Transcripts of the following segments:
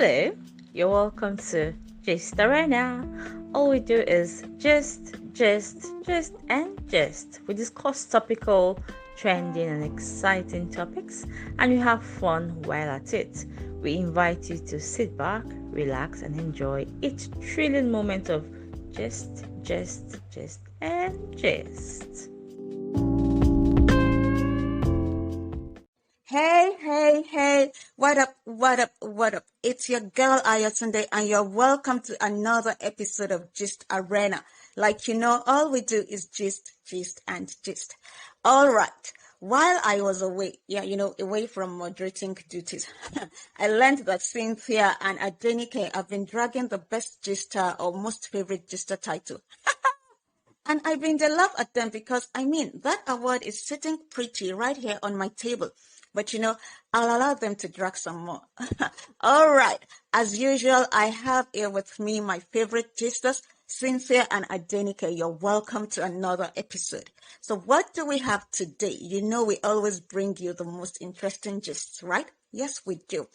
Hello, you're welcome to Gist Arena. All we do is and gist. We discuss topical, trending, and exciting topics, and we have fun while at it. We invite you to sit back, relax, and enjoy each thrilling moment of and gist. Hey, what up? It's your girl Ayatunde and you're welcome to another episode of Gist Arena. Like all we do is and gist. All right. While I was away, away from moderating duties, I learned that Cynthia and Adenike have been dragging the best gister or most favorite gister title. And I've been to laugh at them because that award is sitting pretty right here on my table. But I'll allow them to drag some more. All right. As usual, I have here with me my favorite gisters, Cynthia and Adenike. You're welcome to another episode. So what do we have today? We always bring you the most interesting gists, right? Yes, we do.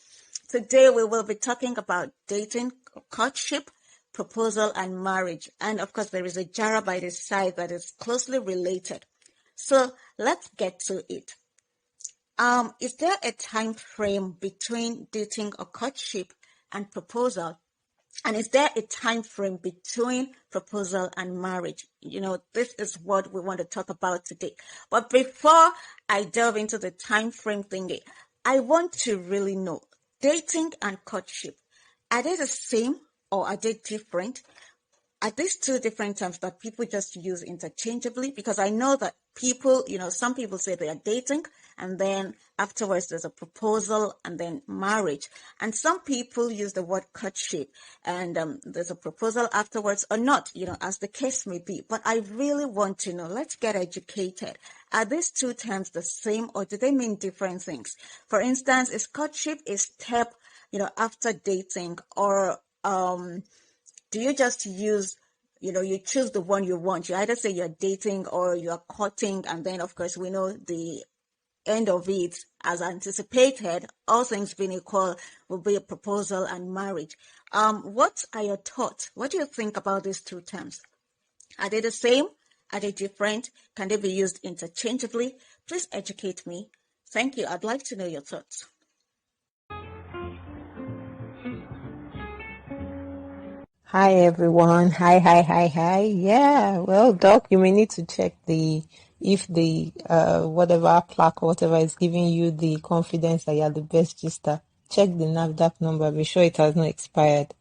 Today we will be talking about dating, courtship, proposal, and marriage. And of course, there is a Jara by the side that is closely related. So let's get to it. Is there a time frame between dating or courtship and proposal? And is there a time frame between proposal and marriage? This is what we want to talk about today. But before I delve into the time frame thingy, I want to really know, dating and courtship, are they the same or are they different? Are these two different terms that people just use interchangeably? Because I know that people, some people say they are dating and then afterwards there's a proposal and then marriage. And some people use the word courtship and there's a proposal afterwards or not, as the case may be. But I really want to know, let's get educated. Are these two terms the same or do they mean different things? For instance, is courtship a step, after dating, or do you just use, you choose the one you want? You either say you're dating or you're courting, and then of course we know the end of it, as anticipated, all things being equal, will be a proposal and marriage. What are your thoughts? What do you think about these two terms? Are they the same? Are they different? Can they be used interchangeably? Please educate me. Thank you. I'd like to know your thoughts. Hi everyone. Hi. Yeah, well, Doc, you may need to check if the whatever plaque or whatever is giving you the confidence that you're the best gister. Check the NAFDAC number. Be sure it has not expired.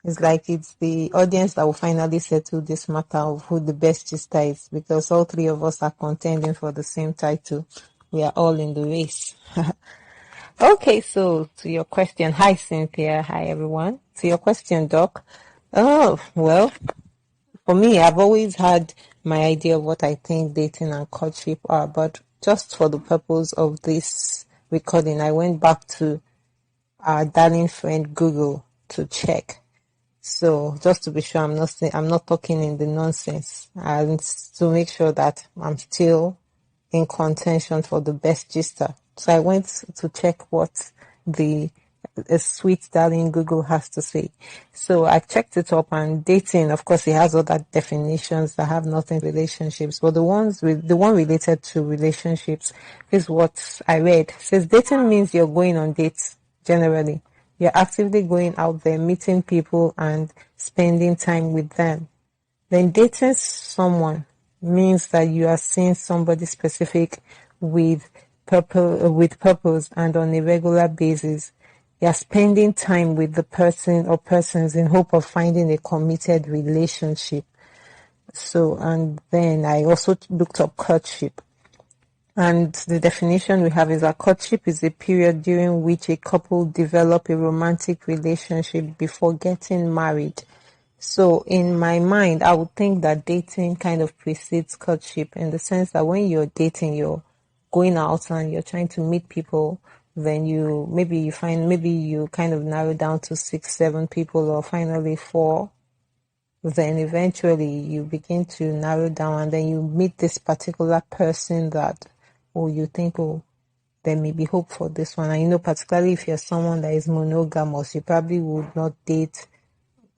It's like it's the audience that will finally settle this matter of who the best gister is, because all three of us are contending for the same title. We are all in the race. Okay, so to your question, hi Cynthia, hi everyone. To your question, Doc. Oh, well, for me, I've always had my idea of what I think dating and courtship are, but just for the purpose of this recording, I went back to our darling friend Google to check. So just to be sure I'm not talking in the nonsense, and to make sure that I'm still in contention for the best gister. So I went to check what the sweet darling Google has to say. So I checked it up, and dating, of course, it has other definitions that have nothing relationships, but the one related to relationships is what I read. It says dating means you're going on dates generally. You're actively going out there, meeting people and spending time with them. Then dating someone means that you are seeing somebody specific with purpose and on a regular basis. You are spending time with the person or persons in hope of finding a committed relationship. So, and then I also looked up courtship. And the definition we have is that courtship is a period during which a couple develop a romantic relationship before getting married. So in my mind, I would think that dating kind of precedes courtship, in the sense that when you're dating, you're going out and you're trying to meet people. Then maybe you kind of narrow down to 6, 7 people, or finally 4. Then eventually you begin to narrow down, and then you meet this particular person that, you think, there may be hope for this one. And particularly if you're someone that is monogamous, you probably would not date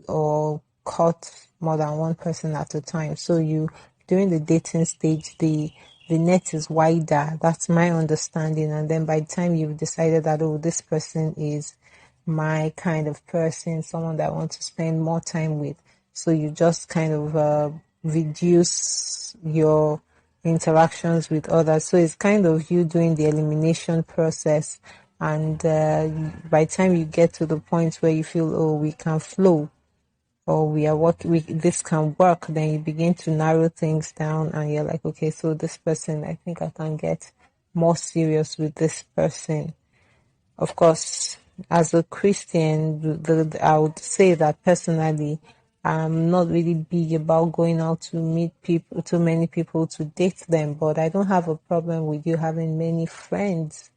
or court more than one person at a time. So during the dating stage, the net is wider. That's my understanding. And then by the time you've decided that, oh, this person is my kind of person, someone that I want to spend more time with, so you just kind of reduce your interactions with others. So it's kind of you doing the elimination process. And by the time you get to the point where you feel, oh, we can flow, or this can work, then you begin to narrow things down, and you're like, okay, so this person, I think I can get more serious with this person. Of course, as a Christian, I would say that personally, I'm not really big about going out to meet people, too many people to date them, but I don't have a problem with you having many friends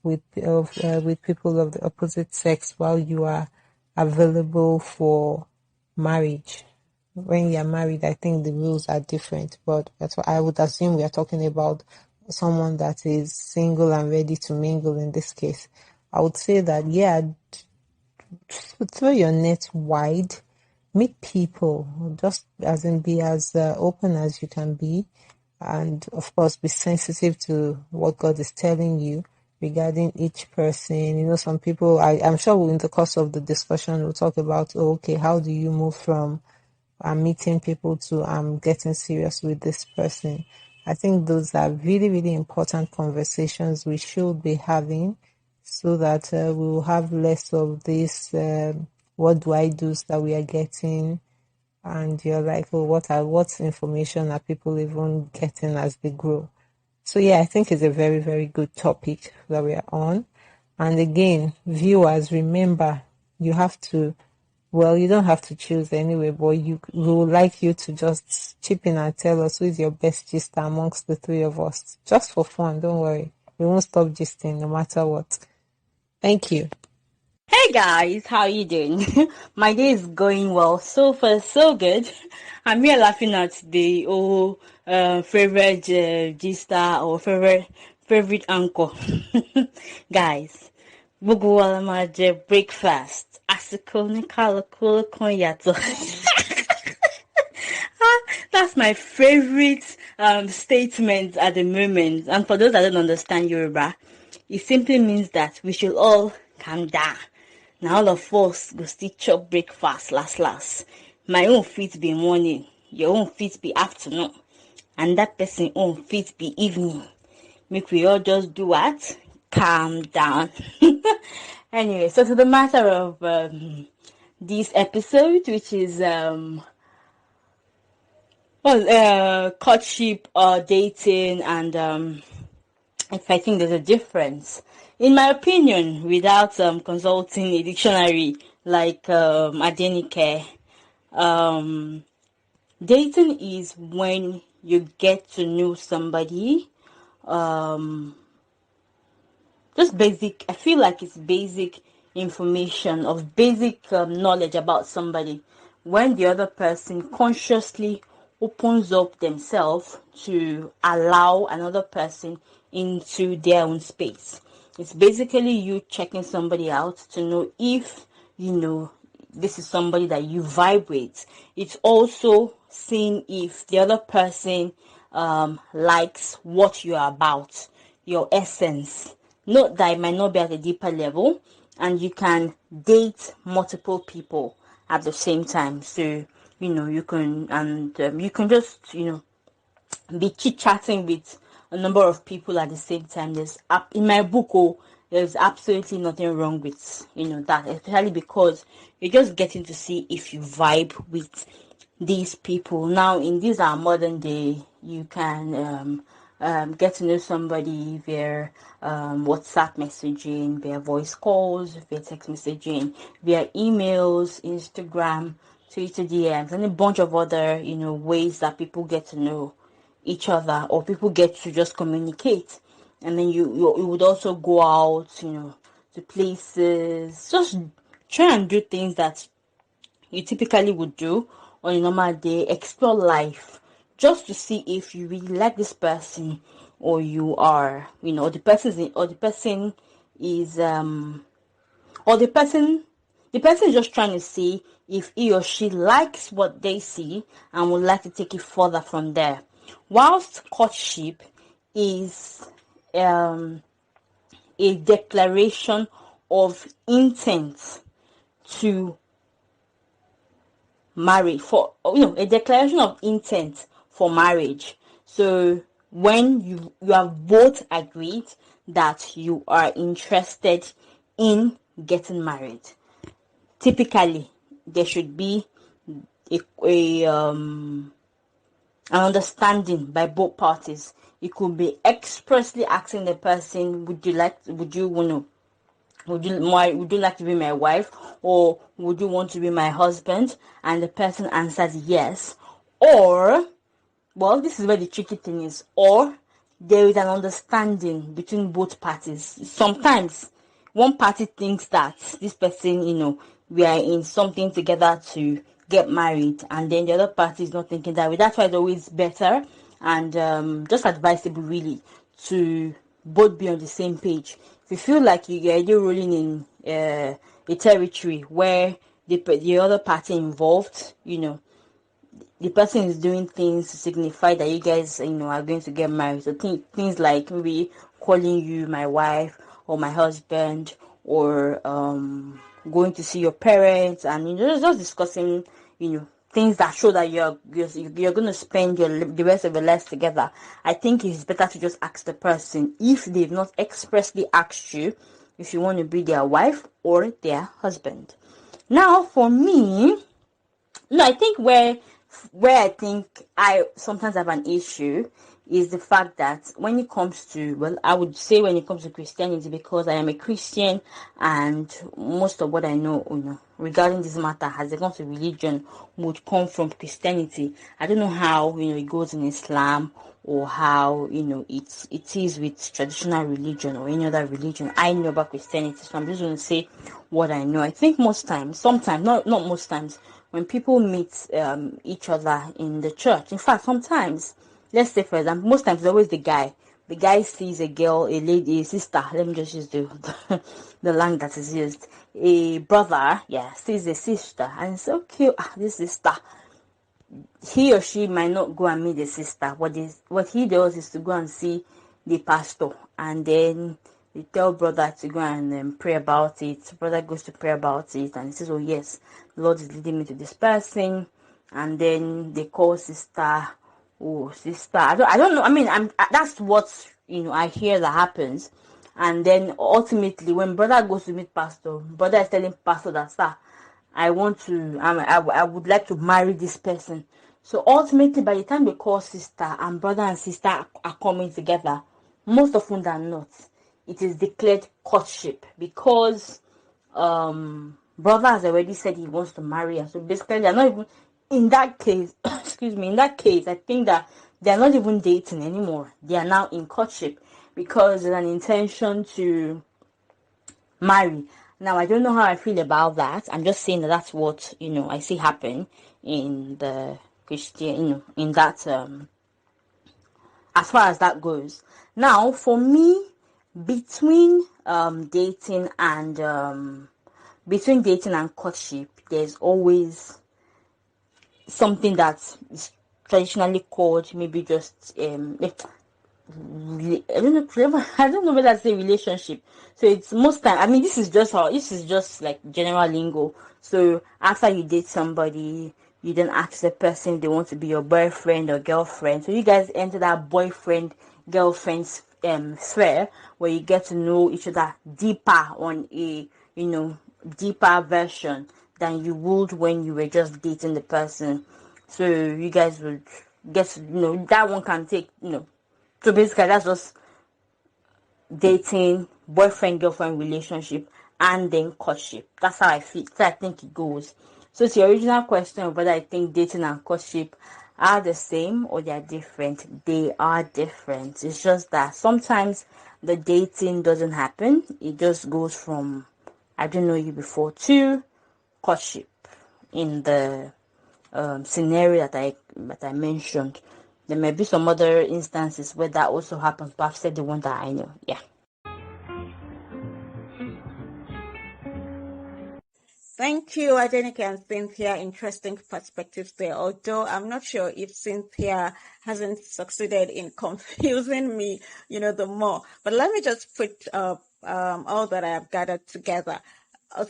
with people of the opposite sex while you are available for marriage. When you're married, I think the rules are different, but that's what I would assume we are talking about someone that is single and ready to mingle in this case. I would say that, yeah, throw your net wide, meet people, just as in be as open as you can be, and of course be sensitive to what God is telling you regarding each person. Some people, I'm sure in the course of the discussion we'll talk about, okay, how do you move from I'm meeting people to I'm getting serious with this person. I think those are really, really important conversations we should be having, so that we will have less of this what do I do that we are getting, and you're like, oh, what information are people even getting as they grow? So yeah, I think it's a very, very good topic that we are on. And again, viewers, remember, you don't have to choose anyway, but we would like you to just chip in and tell us who is your best gister amongst the three of us. Just for fun, don't worry. We won't stop gisting no matter what. Thank you. Hey guys, how you doing? My day is going well. So far, so good. I'm here laughing at the favorite G-star or favorite uncle. Guys, gbogbo wa la máa jẹ breakfast. Àsìkò oníkálukú kan yàtọ̀. That's my favorite statement at the moment. And for those that don't understand Yoruba, it simply means that we should all calm down. Now all of us go still chop breakfast last. My own fit be morning, your own fit be afternoon, and that person own fit be evening. Make we all just do what? Calm down. Anyway, so to the matter of this episode, which is courtship or dating, and if I think there's a difference. In my opinion, without consulting a dictionary like Adenike, dating is when you get to know somebody. Just basic, I feel like it's basic information of basic knowledge about somebody. When the other person consciously opens up themselves to allow another person into their own space. It's basically you checking somebody out to know if, this is somebody that you vibe with. It's also seeing if the other person likes what you are about, your essence. Note that it might not be at a deeper level, and you can date multiple people at the same time. So, you can just, be chit-chatting with a number of people at the same time. In my book, there's absolutely nothing wrong with, that, especially because you're just getting to see if you vibe with these people. Now, in this our modern day, you can get to know somebody via WhatsApp messaging, via voice calls, via text messaging, via emails, Instagram, Twitter DMs, and a bunch of other, ways that people get to know each other, or people get to just communicate. And then you would also go out, to places, just try and do things that you typically would do on a normal day, explore life, just to see if you really like this person, or you are, or the person is, or the person is just trying to see if he or she likes what they see and would like to take it further from there. Whilst courtship is a declaration of intent to marry, for a declaration of intent for marriage. So when you have both agreed that you are interested in getting married, typically there should be an understanding by both parties. It could be expressly asking the person, would you like to be my wife, or would you want to be my husband? And the person answers yes. Or, well, this is where the tricky thing is, or there is an understanding between both parties. Sometimes one party thinks that this person, we are in something together to get married, and then the other party is not thinking that way. That's why it's always better and just advisable, really, to both be on the same page. If you feel like you're rolling in a territory where the other party involved, the person is doing things to signify that you guys, are going to get married. So things like maybe calling you my wife or my husband, or going to see your parents, and just discussing, things that show that you're going to spend the rest of your life together. I think it's better to just ask the person, if they've not expressly asked you, if you want to be their wife or their husband. Now, for me, no, I think where I think I sometimes have an issue is the fact that when it comes to, well, I would say when it comes to Christianity, because I am a Christian, and most of what I know, regarding this matter as it comes to religion would come from Christianity. I don't know how, it goes in Islam, or how, it is with traditional religion or any other religion. I know about Christianity, so I'm just going to say what I know. I think sometimes, not most times, when people meet each other in the church, in fact, sometimes, let's say, for example, most times it's always the guy. The guy sees a girl, a lady, a sister. Let me just use the the language that is used. A brother, sees a sister, and it's so cute. This sister. He or she might not go and meet the sister. What he does is to go and see the pastor, and then they tell brother to go and pray about it. Brother goes to pray about it, and he says, "Oh yes, the Lord is leading me to this person." And then they call sister. Oh, sister. I don't know. I mean, that's what I hear that happens. And then ultimately, when brother goes to meet pastor, brother is telling pastor that, sir, I would like to marry this person. So ultimately, by the time they call sister, and brother and sister are coming together, most often than not, it is declared courtship, because brother has already said he wants to marry her. So basically, they're not even, in that case, excuse me, in that case, I think that they're not even dating anymore. They are now in courtship, because there's an intention to marry. Now, I don't know how I feel about that. I'm just saying that that's what, I see happen in the Christian, in that, as far as that goes. Now, for me, between dating and courtship, there's always something that is traditionally called, maybe just I don't know whether to say relationship. So it's most time, I mean, this is just like general lingo. So after you date somebody, you then ask the person if they want to be your boyfriend or girlfriend. So you guys enter that boyfriend girlfriend sphere, where you get to know each other deeper on a deeper version than you would when you were just dating the person. So you guys would get to, that one can take, so basically, that's just dating, boyfriend, girlfriend relationship, and then courtship. That's how I feel. So I think it goes. So it's the original question of whether I think dating and courtship are the same or they are different. They are different. It's just that sometimes the dating doesn't happen. It just goes from I don't know you before to courtship in the scenario that I mentioned. There may be some other instances where that also happens, but I've said the one that I know. Yeah. Thank you, Adenike and Cynthia. Interesting perspectives there. Although I'm not sure if Cynthia hasn't succeeded in confusing me, the more. But let me just put all that I have gathered together.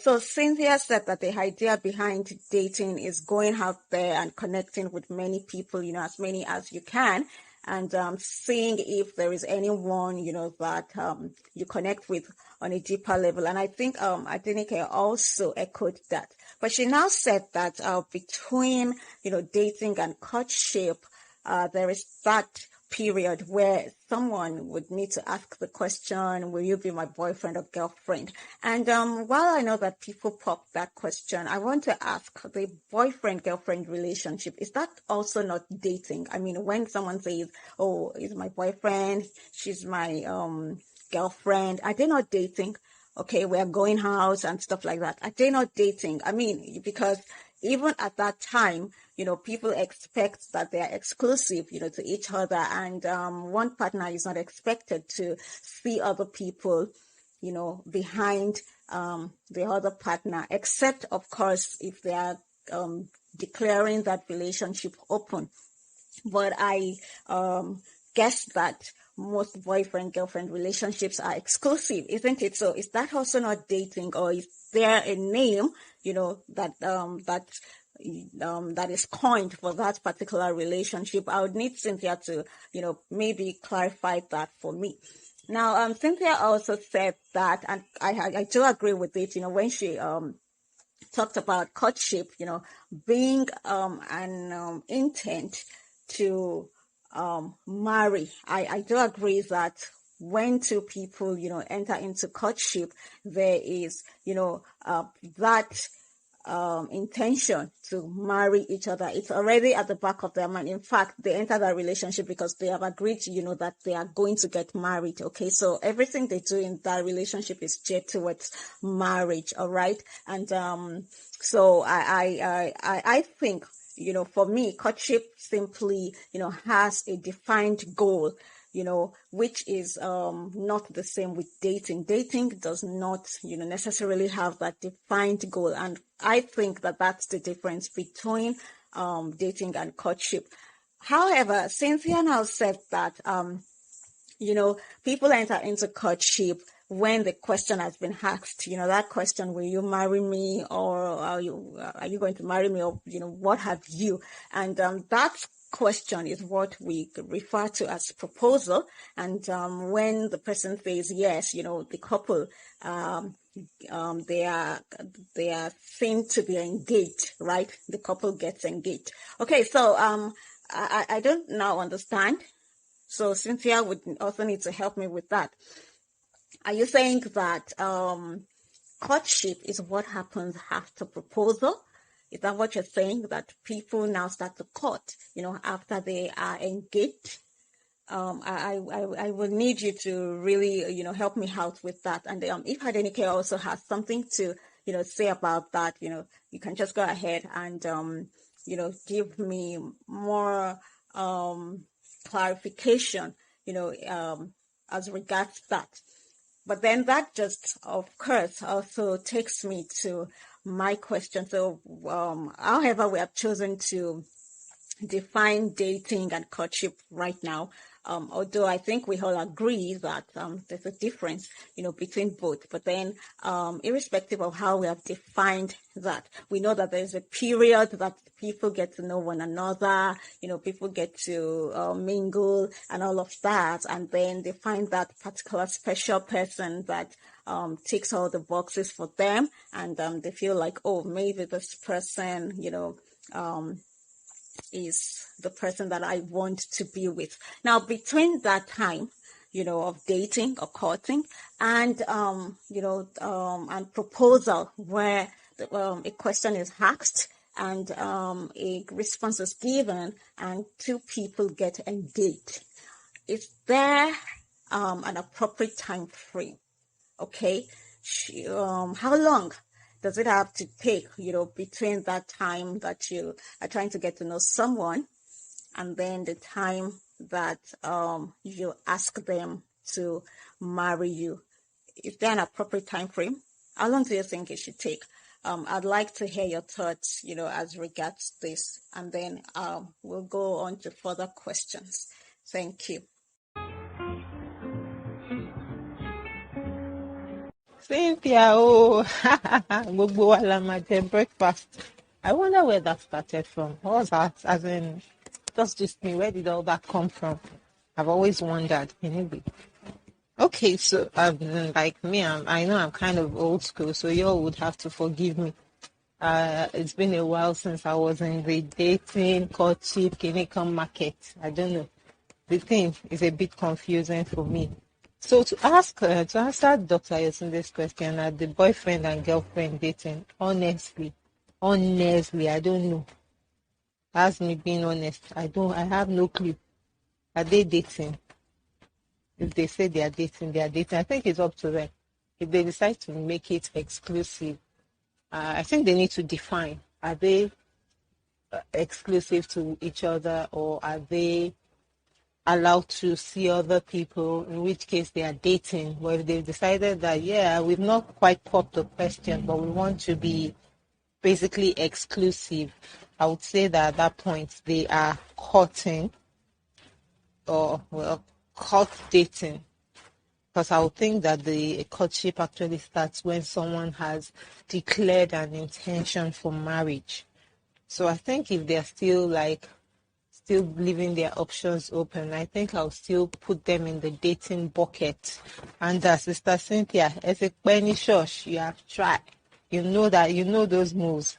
So Cynthia said that the idea behind dating is going out there and connecting with many people, as many as you can, and seeing if there is anyone, that you connect with on a deeper level. And I think Adenike also echoed that. But she now said that between, dating and courtship, there is that period where someone would need to ask the question, will you be my boyfriend or girlfriend? And while I know that people pop that question, I want to ask, the boyfriend-girlfriend relationship, is that also not dating? I mean, when someone says, oh, he's my boyfriend, she's my girlfriend, are they not dating? Okay, we're going out and stuff like that. Are they not dating? I mean, because even at that time, people expect that they are exclusive, to each other, and one partner is not expected to see other people, behind the other partner, except, of course, if they are declaring that relationship open. But I guess that most boyfriend-girlfriend relationships are exclusive, isn't it? So is that also not dating, or is there a name, that is coined for that particular relationship? I would need Cynthia to, maybe clarify that for me. Now, Cynthia also said that, and I do agree with it, when she talked about courtship, being an intent to marry. I do agree that when two people, enter into courtship, there is, that intention to marry each other. It's already at the back of their mind. In fact, they enter that relationship because they have agreed, that they are going to get married. Okay, so everything they do in that relationship is geared towards marriage. All right, and so I think, for me, courtship simply, has a defined goal, which is not the same with dating. Dating does not, necessarily have that defined goal. And I think that that's the difference between dating and courtship. However, Cynthia now said that, people enter into courtship when the question has been asked, that question, will you marry me, or are you going to marry me, or, what have you? And that question is what we refer to as proposal. And when the person says yes, the couple, they are seen to be engaged, right? The couple gets engaged. Okay, so I don't now understand. So Cynthia would also need to help me with that. Are you saying that courtship is what happens after proposal? Is that what you're saying? That people now start to court, after they are engaged? I will need you to really, help me out with that. And if Adenike also has something to, say about that, you can just go ahead and, give me more clarification, as regards that. But then that just, of course, also takes me to my question. So, however, we have chosen to define dating and courtship right now, although I think we all agree that there's a difference, between both. But then, irrespective of how we have defined that, we know that there's a period that people get to know one another, people get to mingle and all of that, and then they find that particular special person that ticks all the boxes for them, and they feel like, oh, maybe this person, is the person that I want to be with. Now, between that time, of dating or courting, and and proposal, where a question is asked and a response is given, and two people get engaged, is there an appropriate time frame? Okay, how long does it have to take, between that time that you are trying to get to know someone and then the time that you ask them to marry you? Is there an appropriate time frame? How long do you think it should take? I'd like to hear your thoughts, as regards this, and then we'll go on to further questions. Thank you. Cynthia, oh, gbogbo wa la máa jẹ breakfast. I wonder where that started from. What was that? As in, just me. Where did all that come from? I've always wondered. Anyway. Okay, so like me, I know I'm kind of old school, so y'all would have to forgive me. It's been a while since I was in the dating, courtship, clinical market. I don't know. The thing is a bit confusing for me. So to answer Dr. Yosunde's question, the boyfriend and girlfriend dating, honestly, I don't know. That's me being honest. I have no clue. Are they dating? If they say they are dating, they are dating. I think it's up to them. If they decide to make it exclusive, I think they need to define, are they exclusive to each other, or are they allowed to see other people, in which case they are dating? Well, if they've decided that, yeah, we've not quite popped the question, but we want to be basically exclusive, I would say that at that point they are courting, or, well, court dating. Because I would think that the courtship actually starts when someone has declared an intention for marriage. So I think if they're still leaving their options open, I think I'll still put them in the dating bucket. And Sister Cynthia, as a penny shush, you have tried. You know those moves.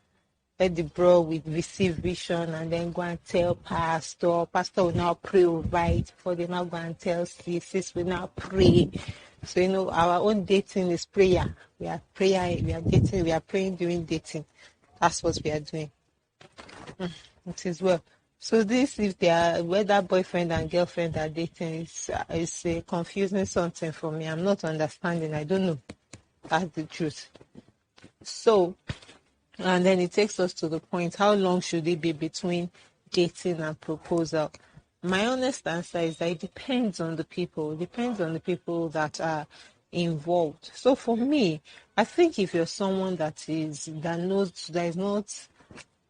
Let the bro with receive vision and then go and tell pastor. Pastor will now pray right before they now go and tell sis will now pray. So our own dating is prayer. We are dating, we are praying during dating. That's what we are doing. It is well. So this, if they are, whether boyfriend and girlfriend are dating, is a confusing something for me. I'm not understanding. I don't know. That's the truth. So, and then it takes us to the point, how long should it be between dating and proposal? My honest answer is that it depends on the people. It depends on the people that are involved. So for me, I think if you're someone that is not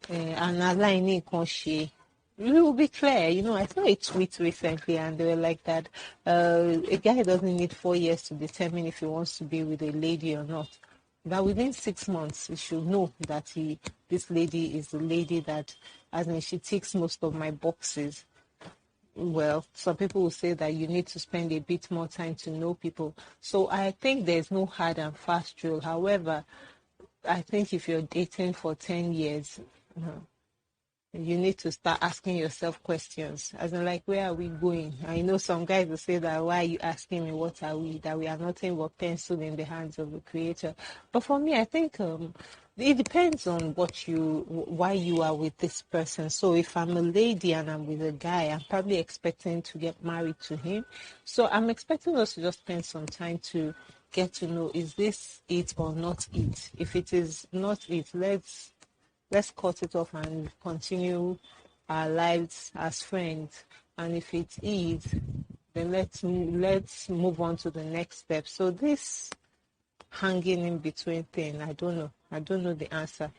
an aligning conscious, it will be clear. I saw a tweet recently and they were like that a guy doesn't need 4 years to determine if he wants to be with a lady or not. That within 6 months, he should know that this lady is the lady that, as in, she ticks most of my boxes. Well, some people will say that you need to spend a bit more time to know people. So I think there's no hard and fast rule. However, I think if you're dating for 10 years, you need to start asking yourself questions, as in, like, where are we going? I know some guys will say that, why are you asking me what are we, that we are nothing but pencil in the hands of the creator. But for me, I think it depends on why you are with this person. So if I'm a lady and I'm with a guy, I'm probably expecting to get married to him. So I'm expecting us to just spend some time to get to know, is this it or not it? If it is not it, let's cut it off and continue our lives as friends. And if it is, then let's move on to the next step. So this hanging in between thing, I don't know the answer.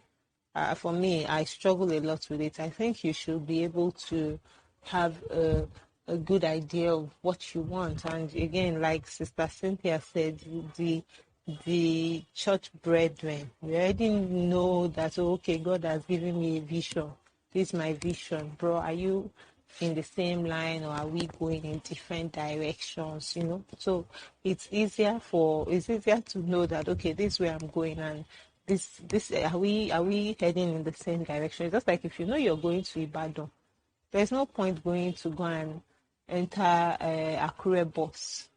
For me, I struggle a lot with it. I think you should be able to have a good idea of what you want. And again, like Sister Cynthia said, the church brethren, we already know that, okay, God has given me a vision. This is my vision. Bro, are you in the same line, or are we going in different directions? So it's easier to know that, okay, this is where I'm going, and this are we heading in the same direction? It's just like if you're going to Ibadan, there's no point going to go and enter Akure bus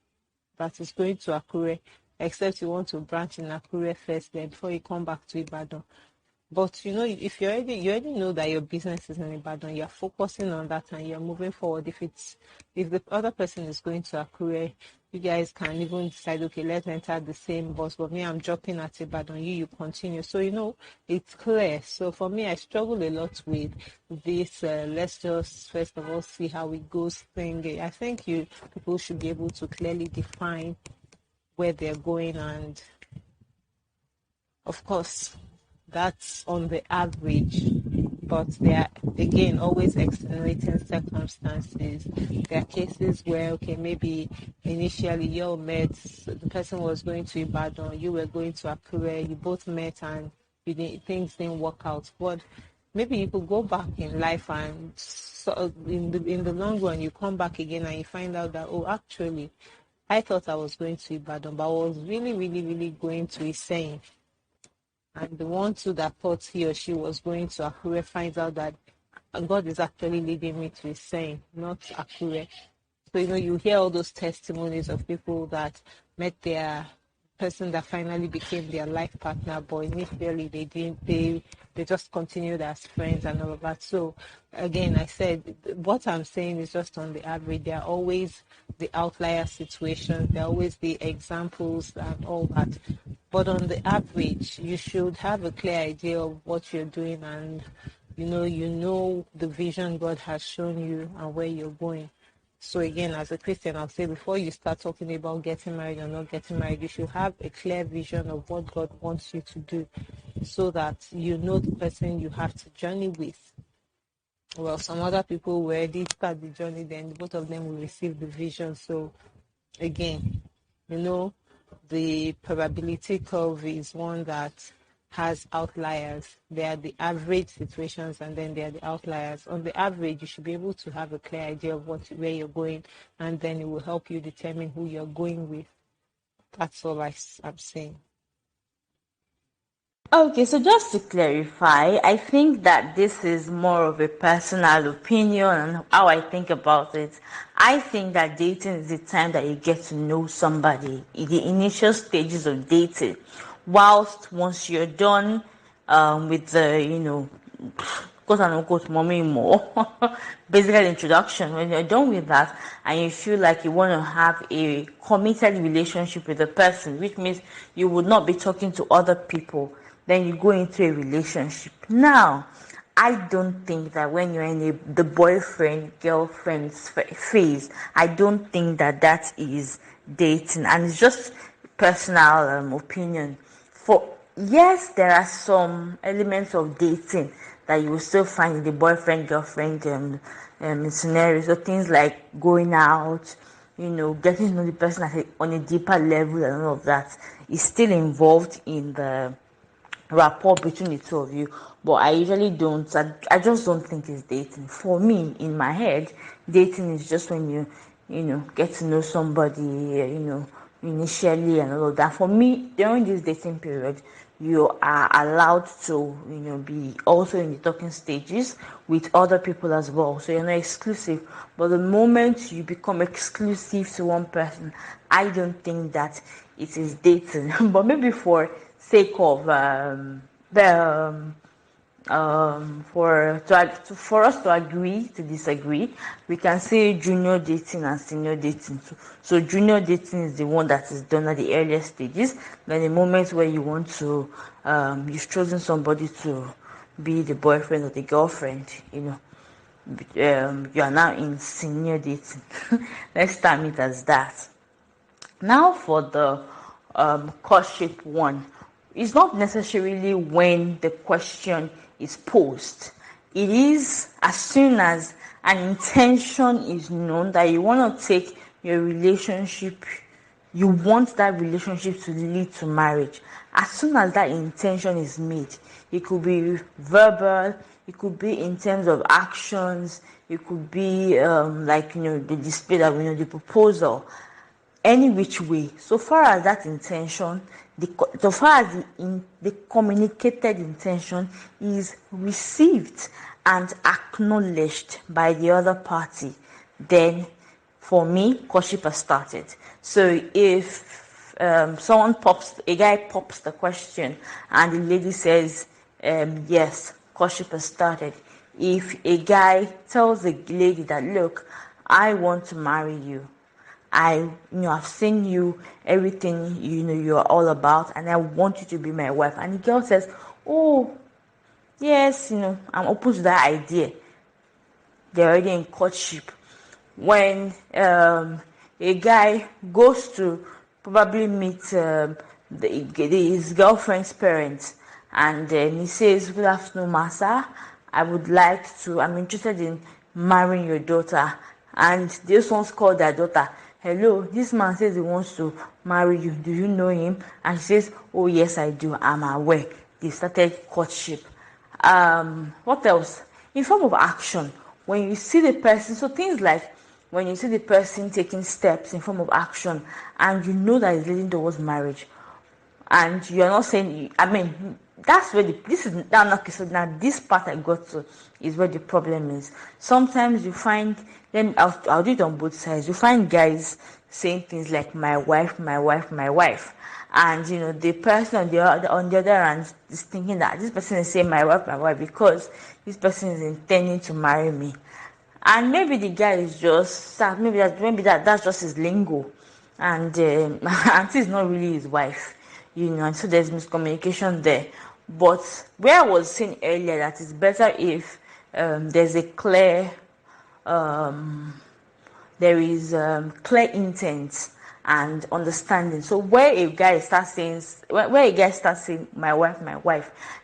that is going to Akure, except you want to branch in Akure first, then before you come back to Ibadan. But if you already know that your business is in Ibadan, you're focusing on that and you're moving forward. If the other person is going to Akure, you guys can even decide, okay, let's enter the same bus. But me, I'm dropping at Ibadan. You continue. So it's clear. So for me, I struggle a lot with this. Let's just first of all see how it goes thing. I think people should be able to clearly define where they're going, and of course, that's on the average, but there are, again, always extenuating circumstances. There are cases where, okay, maybe initially you all met, the person was going to Ibadan, you were going to Akure, you both met and things didn't work out. But maybe you could go back in life and so in the long run, you come back again and you find out that, oh, actually, I thought I was going to Ibadan, but I was really, really, really going to Iseyin. And the one too that thought he or she was going to Akure finds out that God is actually leading me to Iseyin, not Akure. So you hear all those testimonies of people that met their person that finally became their life partner, but initially they didn't. They just continued as friends and all of that. So again, I said what I'm saying is just on the average. There are always the outlier situations. There are always the examples and all that. But on the average, you should have a clear idea of what you're doing, and you know the vision God has shown you and where you're going. So again, as a Christian, I'll say before you start talking about getting married or not getting married, you should have a clear vision of what God wants you to do, so that you know the person you have to journey with. Well, some other people will already start the journey, then both of them will receive the vision. So again, the probability curve is one that has outliers. There are the average situations and then there are the outliers. On the average, you should be able to have a clear idea of where you're going, and then it will help you determine who you're going with. That's all I'm saying. Okay, so just to clarify, I think that this is more of a personal opinion and how I think about it. I think that dating is the time that you get to know somebody in the initial stages of dating. Whilst once you're done with the, quote and unquote mommy more basically introduction, when you're done with that and you feel like you want to have a committed relationship with the person, which means you would not be talking to other people, then you go into a relationship. Now, I don't think that when you're in the boyfriend girlfriend phase, I don't think that is dating, and it's just personal opinion. For yes, there are some elements of dating that you will still find in the boyfriend girlfriend scenario. So things like going out, getting to know the person on a deeper level and all of that is still involved in the rapport between the two of you. But I usually don't. I just don't think it's dating. For me, in my head, dating is just when you get to know somebody, initially and all of that. For me, during this dating period, you are allowed to, be also in the talking stages with other people as well. So you're not exclusive. But the moment you become exclusive to one person, I don't think that it is dating. But maybe for sake of the for us to agree to disagree, we can say junior dating and senior dating. So junior dating is the one that is done at the earliest stages. Then the moment where you want to, you've chosen somebody to be the boyfriend or the girlfriend, you are now in senior dating. Let's term it as that. Now for the courtship one, it's not necessarily when the question is posed. It is as soon as an intention is known that you want to take your relationship, you want that relationship to lead to marriage. As soon as that intention is made, it could be verbal, it could be in terms of actions, it could be the display that we know, the proposal, any which way. So far as that intention, so far as the communicated intention is received and acknowledged by the other party, then for me, courtship has started. So if a guy pops the question and the lady says, yes, courtship has started. If a guy tells a lady that, look, I want to marry you, I've seen you, everything, you're all about, and I want you to be my wife. And the girl says, oh, yes, I'm open to that idea. They're already in courtship. When a guy goes to probably meet his girlfriend's parents, and he says, good afternoon, Massa, I'm interested in marrying your daughter. And this one's called their daughter, hello, this man says he wants to marry you, do you know him? And she says, oh yes, I do, I'm aware. They started courtship. What else? In form of action, when you see the person, so things like when you see the person taking steps in form of action, and you know that it's leading towards marriage, and you're not saying, that's where this is now. Okay, so now this part I got to is where the problem is. Sometimes you find them. I'll do it on both sides. You find guys saying things like my wife, my wife, my wife, and the person on the other hand is thinking that this person is saying my wife because this person is intending to marry me. And maybe the guy is just that's just his lingo, and auntie is not really his wife, and so there's miscommunication there. But where I was saying earlier that it's better if there's a clear there is clear intent and understanding. So where a guy starts saying my wife, I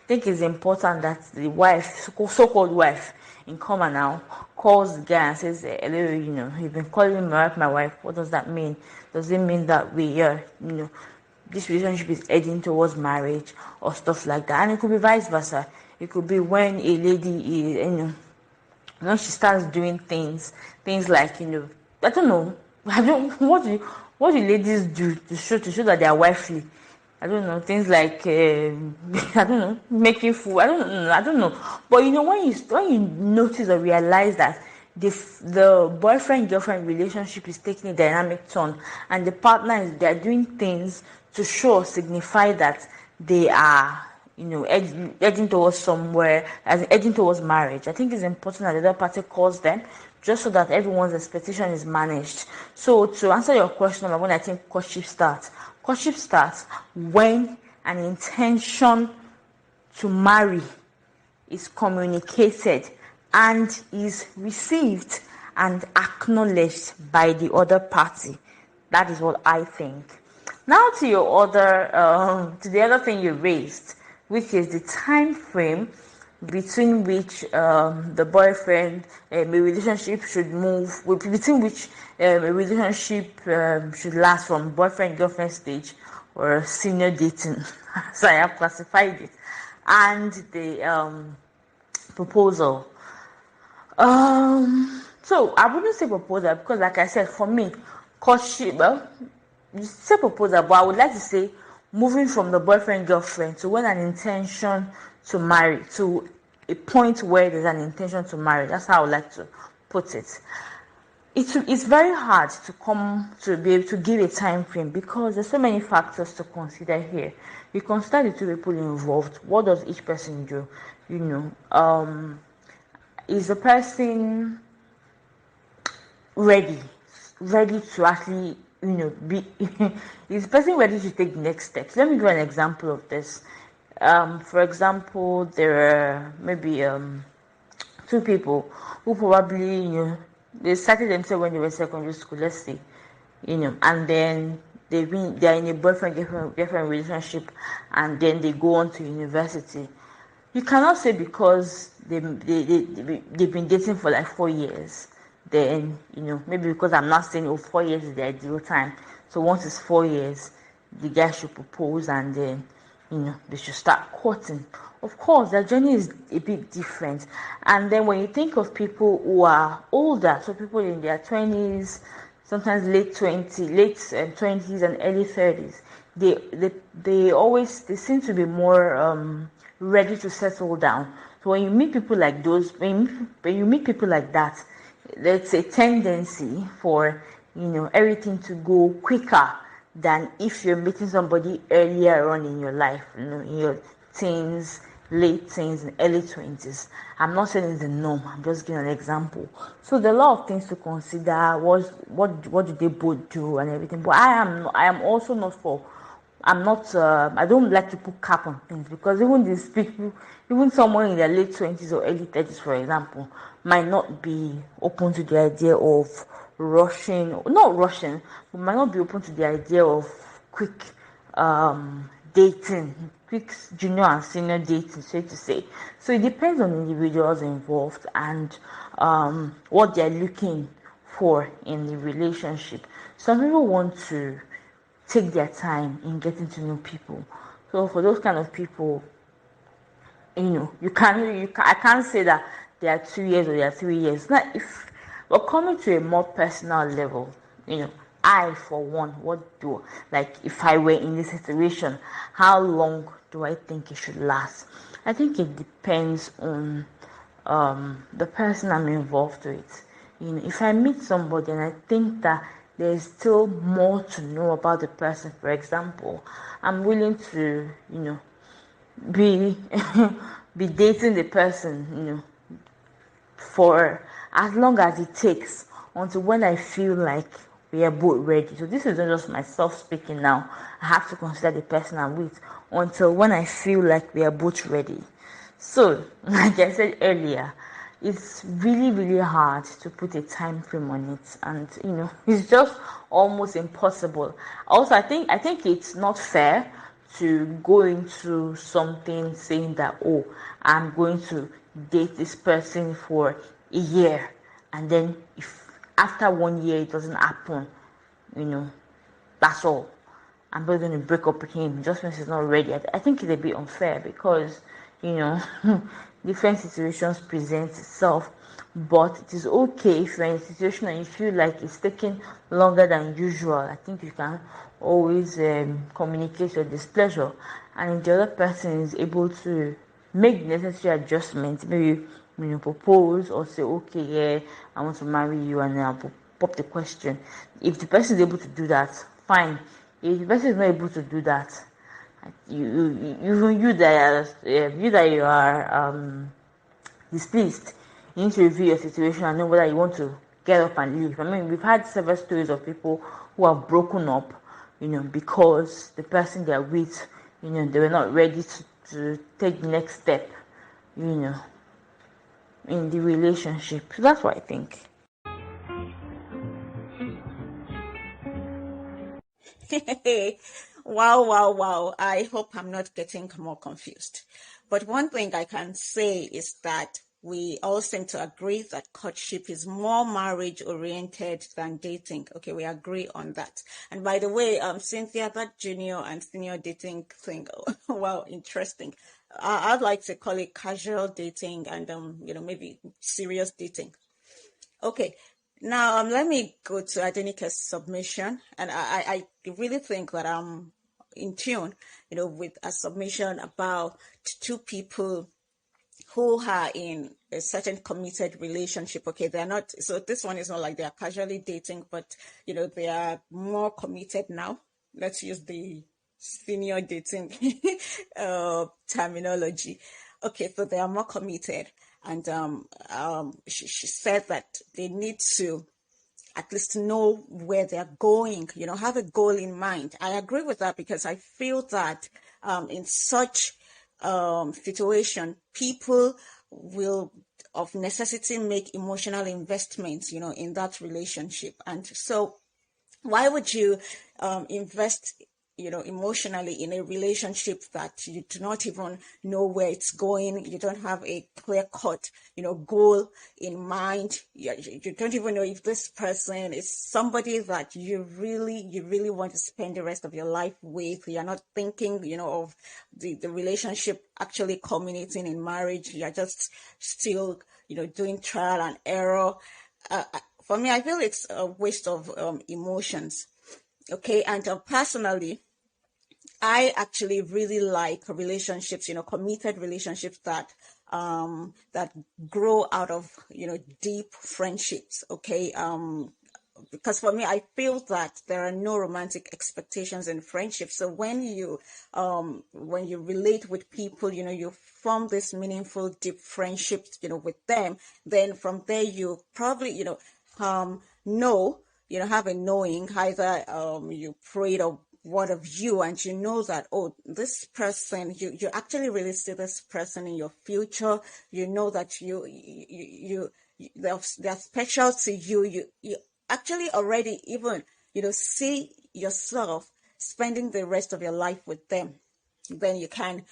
think it's important that the wife, so-called wife in common now, calls the guy and says, hello, you've been calling my wife. What does that mean? Does it mean that we are, this relationship is heading towards marriage or stuff like that? And it could be vice versa. It could be when a lady is, when she starts doing things like, I don't know, what do ladies do to show that they are wifely? I don't know, things like I don't know, making food. I don't know. But when you notice or realize that the boyfriend girlfriend relationship is taking a dynamic turn, and the partner they're doing things to show or signify that they are heading towards somewhere, as heading towards marriage, I think it's important that the other party calls them, just so that everyone's expectation is managed. So to answer your question about when I think courtship starts when an intention to marry is communicated and is received and acknowledged by the other party. That is what I think. Now to the other thing you raised, which is the time frame between which the boyfriend a relationship should move, between which a relationship should last from boyfriend girlfriend stage or senior dating, so I have classified it, and the proposal. So I wouldn't say proposal because, like I said, for me, courtship. Well, you say proposal, but I would like to say moving from the boyfriend girlfriend to when an intention to marry, to a point where there's an intention to marry. That's how I would like to put it. It's very hard to come to be able to give a time frame because there's so many factors to consider here. You consider the two people involved. What does each person do? Is the person ready to actually be is the person ready to take the next steps? Let me give an example of this. For example, there are maybe two people who probably they started themselves when they were in secondary school, let's say, and then they are in a boyfriend girlfriend relationship, and then they go on to university. You cannot say because they've been dating for like 4 years, then maybe because I'm not saying 4 years is the ideal time. So once it's 4 years, the guy should propose, and then they should start courting. Of course, their journey is a bit different. And then when you think of people who are older, so people in their 20s, sometimes late 20s and early 30s, they seem to be more ready to settle down. So when you meet people like those, when you meet people like that, there's a tendency for everything to go quicker than if you're meeting somebody earlier on in your life, in your teens, late teens and early 20s. I'm not saying it's the norm, I'm just giving an example. So there are a lot of things to consider. What do they both do and everything. But I am also not for, I'm not I don't like to put cap on things, because even these people, even someone in their late 20s or early 30s, for example, might not be open to the idea of not rushing, but might not be open to the idea of quick dating, quick junior and senior dating, so to say. So it depends on individuals involved and what they're looking for in the relationship. Some people want to take their time in getting to know people. So for those kind of people, I can't say that they are 2 years or they are 3 years. Now, if we're coming to a more personal level, I for one, what do, like, if I were in this situation, how long do I think it should last? I think it depends on the person I'm involved with. If I meet somebody and I think that there's still more to know about the person, for example, I'm willing to, be be dating the person, for as long as it takes, until when I feel like we are both ready. So this isn't just myself speaking now. I have to consider the person I'm with until when I feel like we are both ready. So, like I said earlier, it's really, really hard to put a time frame on it, and it's just almost impossible. Also, I think it's not fair to go into something saying that, oh, I'm going to date this person for a year, and then if after 1 year it doesn't happen, you know that's all. I'm not going to break up with him just because he's not ready. I think it's a bit unfair, because, you know, different situations present itself. But it is okay if you're in a situation and you feel like it's taking longer than usual. I think you can always communicate your displeasure, and if the other person is able to make the necessary adjustments, maybe propose or say, okay, yeah, I want to marry you, and then I'll pop the question. If the person is able to do that, fine. If the person is not able to do that, you that you are displeased, you need to review your situation and know whether you want to get up and leave. I mean, we've had several stories of people who have broken up, because the person they're with, they were not ready to take the next step, you know, in the relationship. So that's what I think. Wow, wow, wow. I hope I'm not getting more confused. But one thing I can say is that we all seem to agree that courtship is more marriage oriented than dating. Okay, we agree on that. And by the way, Cynthia, that junior and senior dating thing, wow, interesting. I'd like to call it casual dating and maybe serious dating. Okay, now let me go to Adenike's submission, and I really think that I'm in tune, with a submission about two people who are in a certain committed relationship. Okay, they're not, so this one is not like they're casually dating, but they are more committed now. Let's use the senior dating terminology. Okay, so they are more committed, and she said that they need to at least know where they're going, have a goal in mind. I agree with that, because I feel that in such situation, people will of necessity make emotional investments, in that relationship. And so why would you invest emotionally in a relationship that you do not even know where it's going? You don't have a clear cut goal in mind. You don't even know if this person is somebody that you really want to spend the rest of your life with. You're not thinking of the relationship actually culminating in marriage. You're just still doing trial and error. For me, I feel it's a waste of emotions. Okay, and personally, I actually really like relationships, committed relationships that grow out of deep friendships. Okay, because for me, I feel that there are no romantic expectations in friendship. So when you relate with people, you form this meaningful, deep friendships, with them, then from there you probably, know, have a knowing, either you prayed or what of you, and you know that, oh, this person, you actually really see this person in your future. You know that they're special to you. You actually already even, see yourself spending the rest of your life with them. Then you can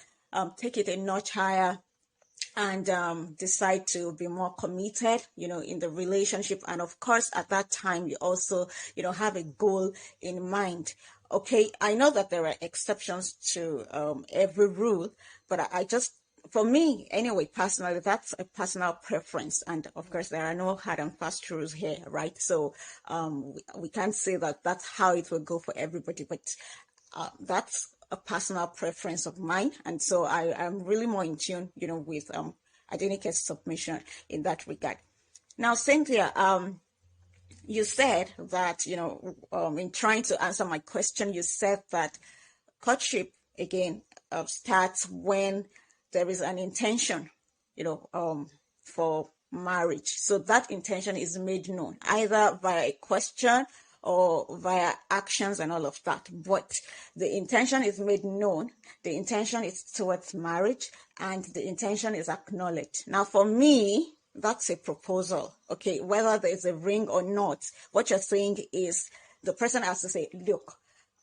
take it a notch higher and decide to be more committed, in the relationship. And of course, at that time, you also, have a goal in mind. Okay, I know that there are exceptions to every rule, but I just, for me, anyway, personally, that's a personal preference. And of course, there are no hard and fast rules here, right? So we can't say that that's how it will go for everybody, but that's a personal preference of mine. And so I am really more in tune, with Adenike's submission in that regard. Now, Cynthia, you said that, in trying to answer my question, you said that courtship, again, starts when there is an intention, for marriage. So that intention is made known either via a question or via actions and all of that. But the intention is made known, the intention is towards marriage, and the intention is acknowledged. Now, for me, that's a proposal. Okay, whether there's a ring or not, what you're saying is the person has to say, look,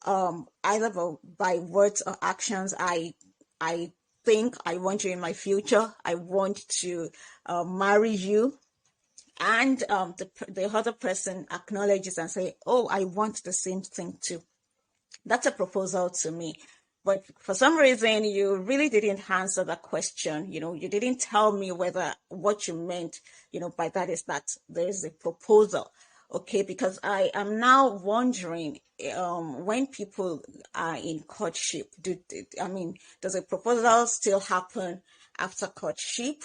either by words or actions, I think I want you in my future. I want to marry you. And the other person acknowledges and say, oh, I want the same thing too. That's a proposal to me. But for some reason, you really didn't answer that question. You didn't tell me whether what you meant, by that is that there is a proposal. Okay, because I am now wondering, when people are in courtship, does a proposal still happen after courtship?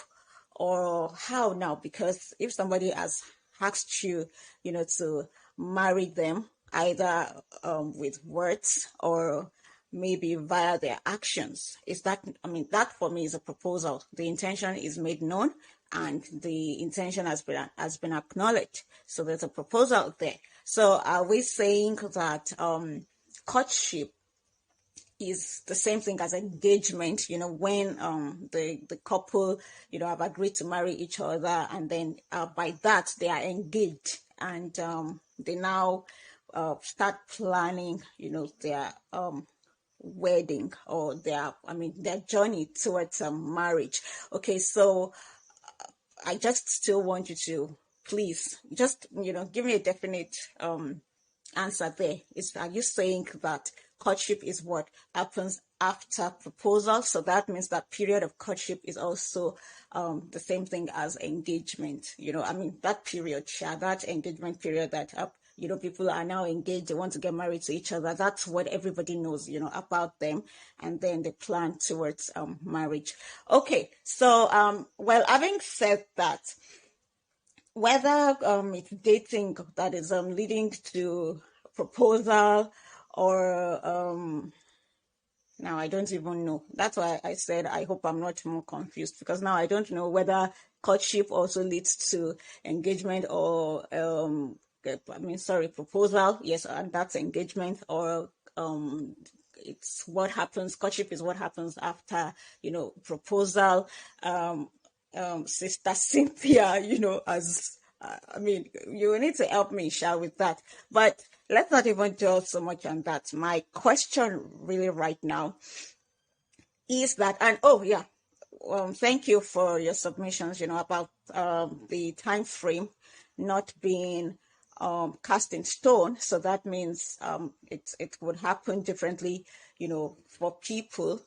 Or how now? Because if somebody has asked you, to marry them, either with words or maybe via their actions, that for me is a proposal. The intention is made known and the intention has been acknowledged. So there's a proposal there. So are we saying that courtship is the same thing as engagement, when the couple, have agreed to marry each other, and then by that they are engaged, and they now start planning, their wedding, or their journey towards marriage. Okay, so I just still want you to please just, give me a definite answer there. Are you saying that courtship is what happens after proposal? So that means that period of courtship is also the same thing as engagement. That period, that engagement period that people are now engaged, they want to get married to each other. That's what everybody knows, about them. And then they plan towards marriage. Okay, so, well, having said that, whether it's dating that is leading to proposal or now I don't even know. That's why I said I hope I'm not more confused, because now I don't know whether courtship also leads to engagement or proposal. Yes, and that's engagement, or it's what happens. Courtship is what happens after proposal. Sister Cynthia, as you need to help me, share with that. But let's not even dwell so much on that. My question really right now is that, and oh yeah, thank you for your submissions, about the time frame not being cast in stone. So that means it would happen differently, for people.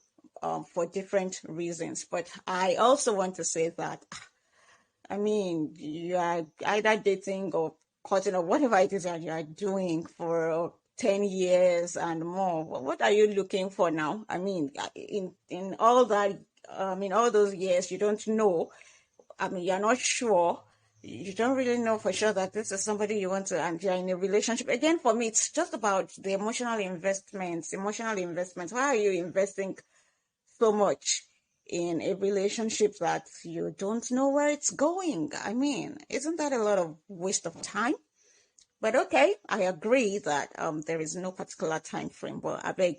For different reasons. But I also want to say that, you are either dating or courting or whatever it is that you are doing for 10 years and more. What are you looking for now? In all that, all those years, you don't know. You're not sure, you don't really know for sure that this is somebody you want to, and you're in a relationship. Again, for me, it's just about the emotional investments. Emotional investments. Why are you investing so much in a relationship that you don't know where it's going? I mean, isn't that a lot of waste of time? But okay, I agree that there is no particular time frame. But I beg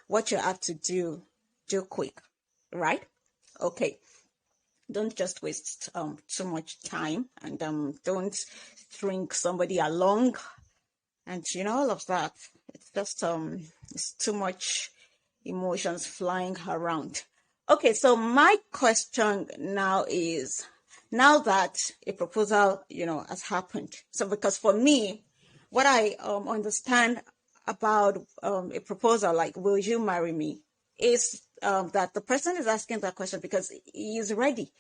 what you have to do, do quick, right? Okay, don't just waste too much time, and don't string somebody along, and all of that. It's just it's too much emotions flying around. Okay, so my question now is, now that a proposal has happened, so because for me, what I understand about a proposal like will you marry me is that the person is asking that question because he is ready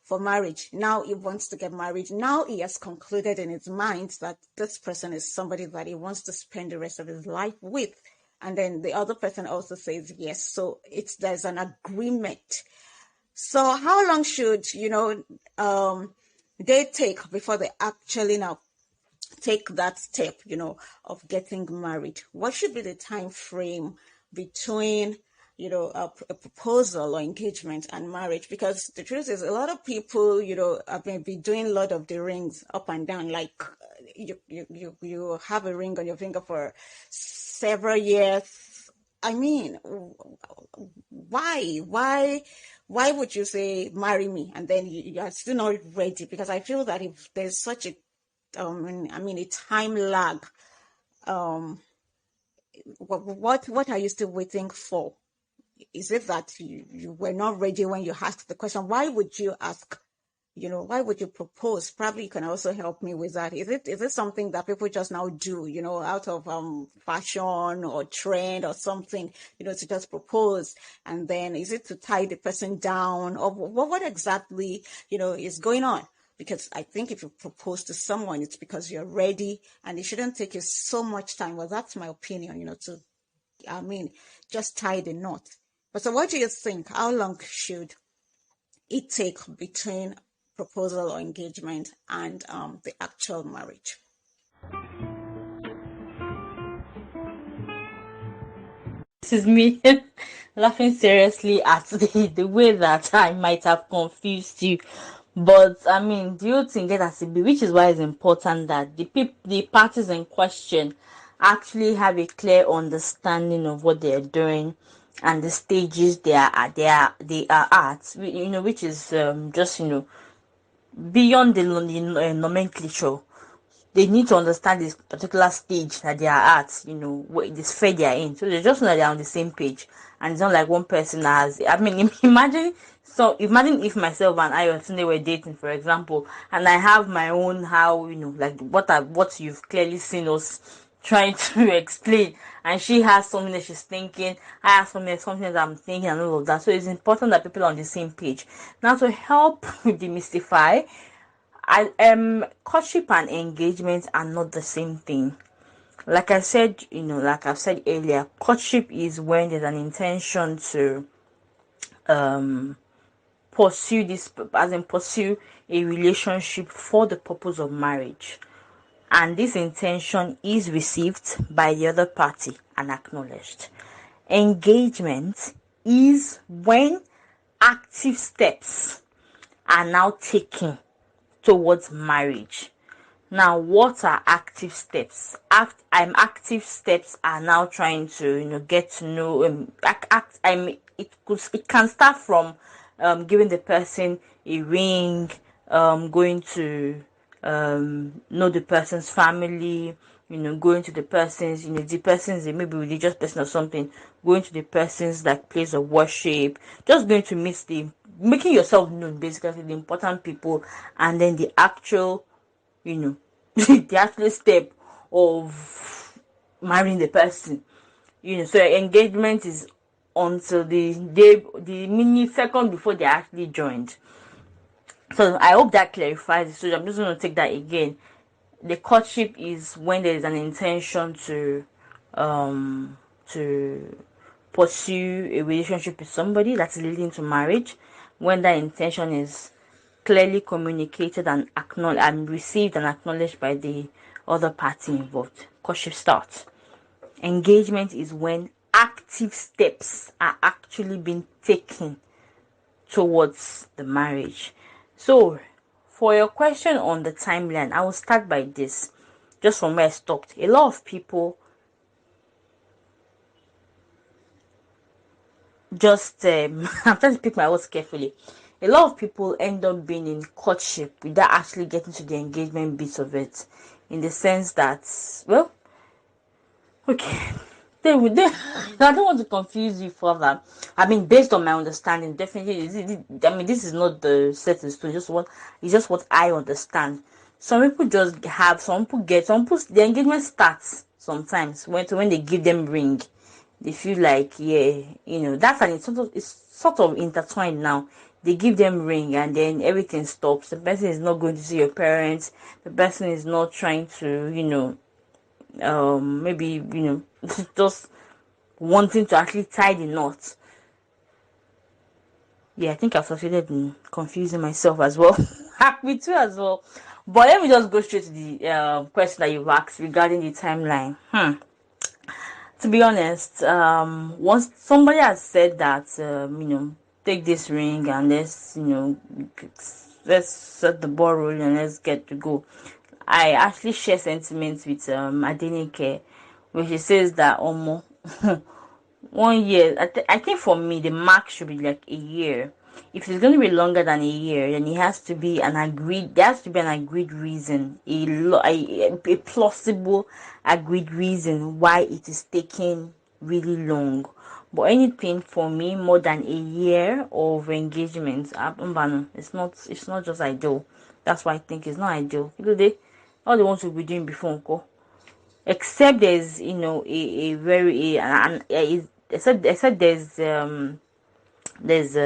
for marriage. Now he wants to get married. Now he has concluded in his mind that this person is somebody that he wants to spend the rest of his life with. And then the other person also says yes. So there's an agreement. So how long should, they take before they actually now take that step, of getting married? What should be the time frame between, a proposal or engagement and marriage? Because the truth is, a lot of people, have been doing a lot of the rings up and down. Like you have a ring on your finger for several years. I mean, why would you say marry me and then you are still not ready? Because I feel that if there's such a a time lag. What are you still waiting for? Is it that you were not ready when you asked the question? Why would you ask? Why would you propose? Probably you can also help me with that. Is it something that people just now do, out of fashion or trend or something, to just propose? And then is it to tie the person down, or what exactly, is going on? Because I think if you propose to someone, it's because you're ready, and it shouldn't take you so much time. Well, that's my opinion, just tie the knot. But so what do you think? How long should it take between proposal or engagement and the actual marriage? This is me laughing seriously at the way that I might have confused you. But I mean, do you think it has to be, which is why it's important that the parties in question actually have a clear understanding of what they're doing and the stages they are at, which is just beyond the nomenclature. They need to understand this particular stage that they are at, the sphere they are in. So they just know that they're on the same page. And it's not like one person has, I mean, imagine if myself and I or Sunday were dating, for example, and I have my own, how, like what you've clearly seen us trying to explain, and she has something that she's thinking, I have something that I'm thinking, and all of that. So it's important that people are on the same page. Now, to help demystify, courtship and engagement are not the same thing. Like I said, like I've said earlier, courtship is when there's an intention to pursue a relationship for the purpose of marriage, and this intention is received by the other party and acknowledged. Engagement is when active steps are now taken towards marriage. Now, what are active steps? Active steps are now trying to, get to know. It can start from giving the person a ring, going to know the person's family, going to the person's, the person's maybe religious person or something, going to the person's like place of worship, just going to making yourself known, basically the important people, and then the actual, the actual step of marrying the person. So engagement is until the mini second before they actually joined. So I hope that clarifies it. So I'm just going to take that again. The courtship is when there is an intention to pursue a relationship with somebody that's leading to marriage. When that intention is clearly communicated and acknowledged and received and acknowledged by the other party involved. Courtship starts. Engagement is when active steps are actually being taken towards the marriage. So, for your question on the timeline, I will start by this, just from where I stopped. A lot of people just I'm trying to pick my words carefully. A lot of people end up being in courtship without actually getting to the engagement bit of it, in the sense that, well, okay, I don't want to confuse you further. I mean, based on my understanding, definitely, I mean, this is not the set in stone. It's just what I understand. Some people just have, some people the engagement starts sometimes when they give them ring. They feel like, yeah, that's it's sort of intertwined now. They give them ring and then everything stops. The person is not going to see your parents. The person is not trying to, maybe, just wanting to actually tie the knot. Yeah, I think I've succeeded in confusing myself as well. Me too as well. But let me just go straight to the question that you've asked regarding the timeline. To be honest, once somebody has said that, take this ring and let's set the ball rolling and let's get to go. I actually share sentiments with Adenike, where she says that almost 1 year. I think for me the mark should be like a year. If it's going to be longer than a year, then it has to be an agreed. There has to be an agreed reason, a plausible agreed reason why it is taking really long. But anything for me more than a year of engagement, it's not just ideal. That's why I think it's not ideal. All they want to be doing before uncle, except there's a very except there's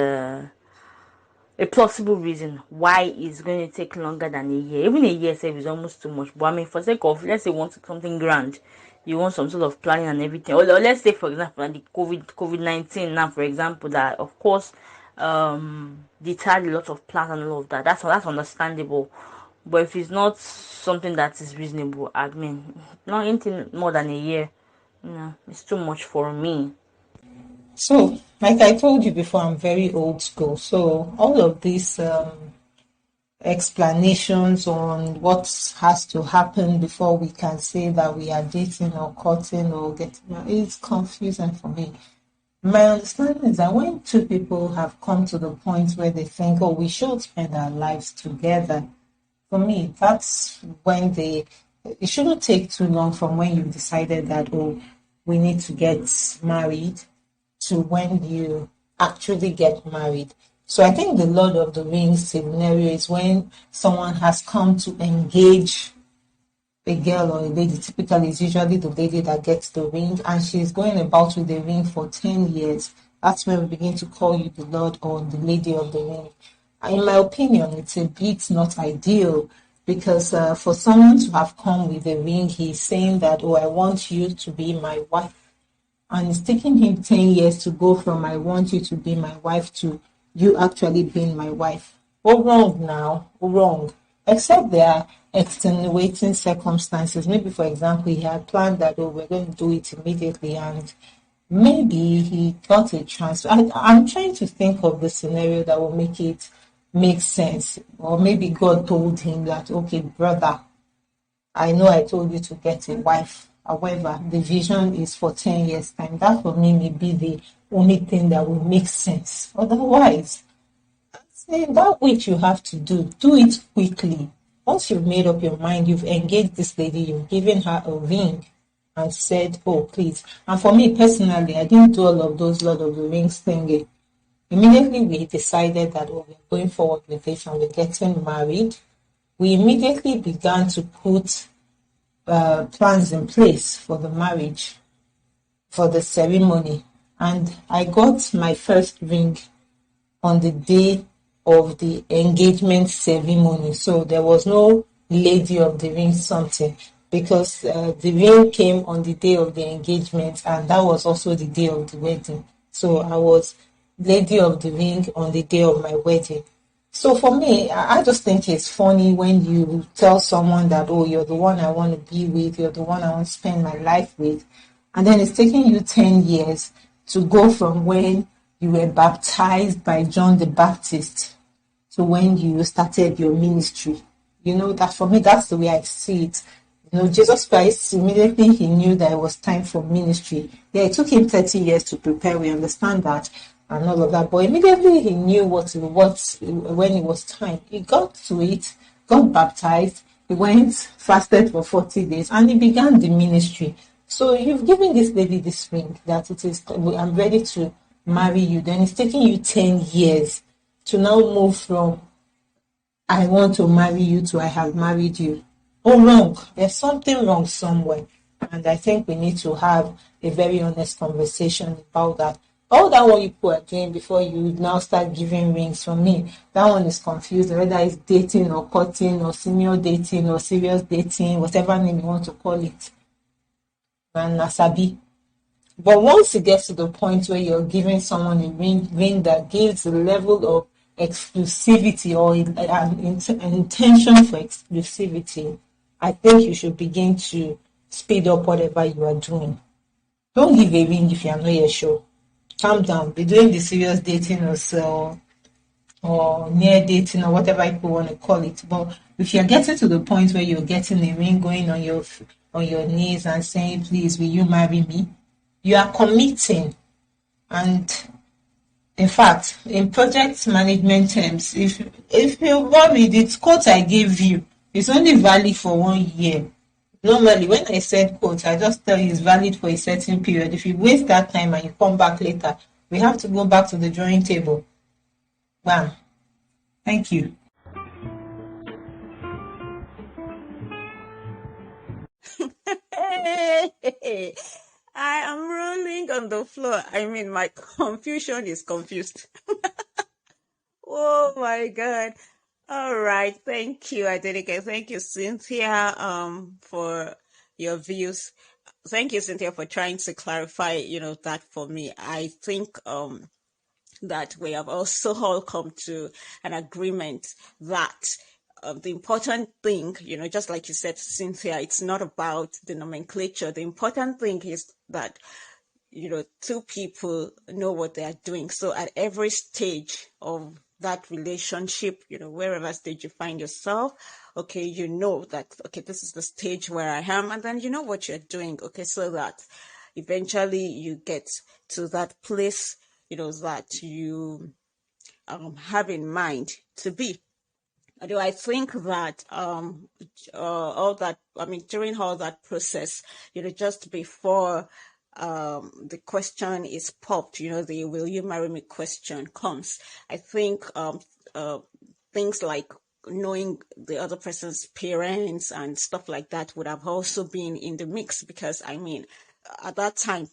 a plausible reason why it's going to take longer than a year. Even a year itself is almost too much. But I mean, for sake of, let's say you want something grand, you want some sort of planning and everything. Or let's say, for example, the COVID-19 now, for example, that of course deterred a lot of plans and all of that. That's understandable. But if it's not something that is reasonable, I mean, not anything more than a year, it's too much for me. So, like I told you before, I'm very old school. So, all of these explanations on what has to happen before we can say that we are dating or courting or getting married is confusing for me. My understanding is that when two people have come to the point where they think, oh, we should spend our lives together, for me, that's when it shouldn't take too long from when you've decided that, oh, we need to get married to when you actually get married. So I think the Lord of the Rings scenario is when someone has come to engage a girl or a lady. Typically, it's usually the lady that gets the ring, and she's going about with the ring for 10 years. That's when we begin to call you the Lord or the Lady of the Ring. In my opinion, it's a bit not ideal, because for someone to have come with a ring, he's saying that, oh, I want you to be my wife. And it's taking him 10 years to go from I want you to be my wife to you actually being my wife. Oh, wrong now. Oh, wrong. Except there are extenuating circumstances. Maybe, for example, he had planned that, oh, we're going to do it immediately, and maybe he got a transfer. I'm trying to think of the scenario that will make sense. Or maybe God told him that, okay, brother, I know I told you to get a wife. However, the vision is for 10 years' time. That for me may be the only thing that will make sense. Otherwise, say that which you have to do it quickly. Once you've made up your mind, you've engaged this lady, you've given her a ring and said, oh, please. And for me personally, I didn't do all of those Lord of the Rings thing. Immediately we decided that, oh, we're going forward with this and we're getting married. We immediately began to put plans in place for the marriage, for the ceremony. And I got my first ring on the day of the engagement ceremony. So there was no Lady of the Ring something, because the ring came on the day of the engagement, and that was also the day of the wedding. So I was Lady of the Ring on the day of my wedding. So for me, I just think it's funny when you tell someone that, oh, you're the one I want to be with, you're the one I want to spend my life with, and then it's taking you 10 years to go from when you were baptized by John the Baptist to when you started your ministry. That for me, that's the way I see it. Jesus Christ, immediately he knew that it was time for ministry. Yeah, it took him 30 years to prepare. We understand that and all of that. But immediately he knew when it was time. He got to it, got baptized, he went, fasted for 40 days, and he began the ministry. So you've given this lady this ring that it is, I'm ready to marry you. Then it's taking you 10 years to now move from I want to marry you to I have married you. Oh, wrong. There's something wrong somewhere. And I think we need to have a very honest conversation about that. All that one you people are doing before you now start giving rings, for me, that one is confused, whether it's dating or courting or senior dating or serious dating, whatever name you want to call it. And Nasabi. But once it gets to the point where you're giving someone a ring that gives a level of exclusivity or an intention for exclusivity, I think you should begin to speed up whatever you are doing. Don't give a ring if you're not yet sure. Calm down. Be doing the serious dating or near dating or whatever people want to call it. But if you're getting to the point where you're getting a ring, going on your knees and saying, please, will you marry me? You are committing. And in fact, in project management terms, if you're worried, it's quote I gave you, it's only valid for 1 year. Normally, when I send quotes, I just tell you it's valid for a certain period. If you waste that time and you come back later, we have to go back to the drawing table. Bam. Thank you. Hey, I am rolling on the floor. I mean, my confusion is confused. Oh my God. All right. Thank you, Adeleke. Thank you, Cynthia, for your views. Thank you, Cynthia, for trying to clarify, that for me. I think, that we have also all come to an agreement that the important thing, just like you said, Cynthia, it's not about the nomenclature. The important thing is that two people know what they are doing. So at every stage of that relationship, wherever stage you find yourself, okay, that, okay, this is the stage where I am, and then you know what you're doing, okay, so that eventually you get to that place, that you have in mind to be. Although I think that during all that process, just before the question is popped, the will you marry me question comes, I think things like knowing the other person's parents and stuff like that would have also been in the mix, because I mean, at that time,